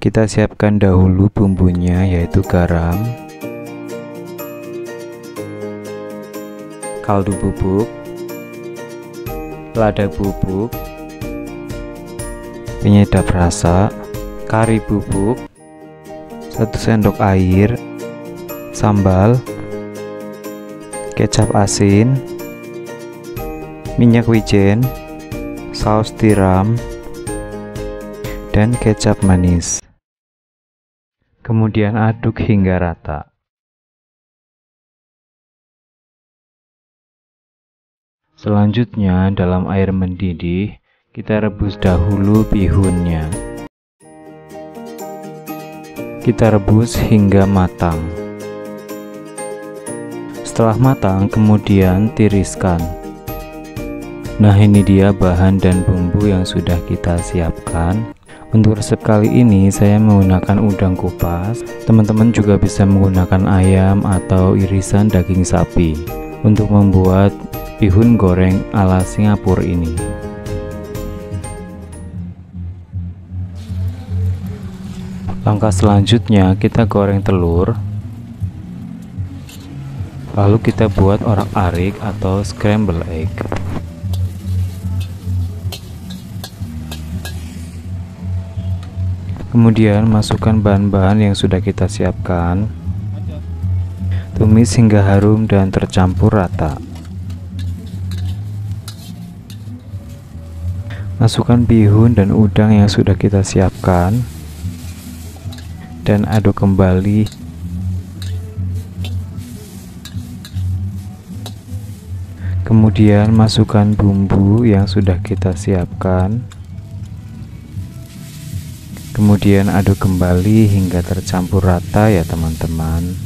Kita siapkan dahulu bumbunya, yaitu garam, kaldu bubuk, lada bubuk, penyedap rasa, kari bubuk, 1 sendok air, sambal, kecap asin, minyak wijen, saus tiram, dan kecap manis. Kemudian aduk hingga rata. Selanjutnya, dalam air mendidih, kita rebus dahulu bihunnya. Kita rebus hingga matang. Setelah matang, kemudian tiriskan. Nah, ini dia bahan dan bumbu yang sudah kita siapkan. Untuk resep kali ini saya menggunakan udang kupas. Teman-teman juga bisa menggunakan ayam atau irisan daging sapi untuk membuat bihun goreng ala Singapura ini. Langkah selanjutnya kita goreng telur. Lalu kita buat orak-arik atau scramble egg. Kemudian masukkan bahan-bahan yang sudah kita siapkan. Tumis hingga harum dan tercampur rata. Masukkan bihun dan udang yang sudah kita siapkan dan aduk kembali. Kemudian masukkan bumbu yang sudah kita siapkan. Kemudian aduk kembali hingga tercampur rata ya teman-teman.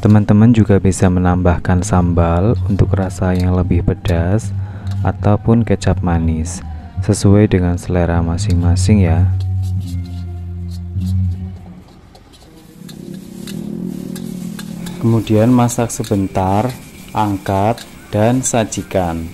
Teman-teman juga bisa menambahkan sambal untuk rasa yang lebih pedas ataupun kecap manis sesuai dengan selera masing-masing ya. Kemudian masak sebentar, angkat dan sajikan.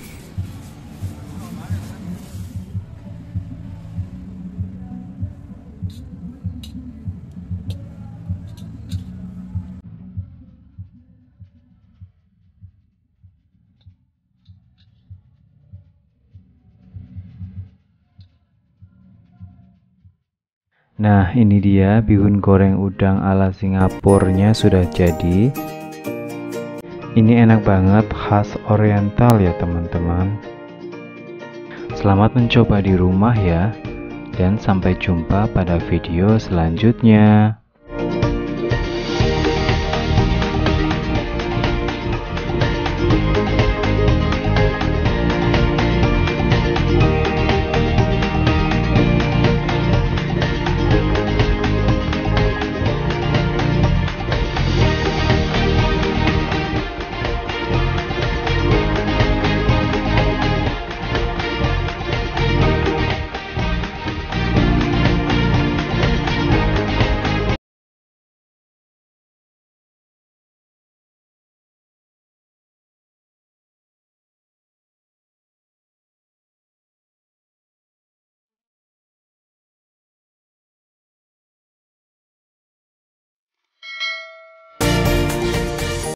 Nah, ini dia bihun goreng udang ala Singapurnya sudah jadi. Ini enak banget, khas oriental ya teman-teman. Selamat mencoba di rumah ya, dan sampai jumpa pada video selanjutnya.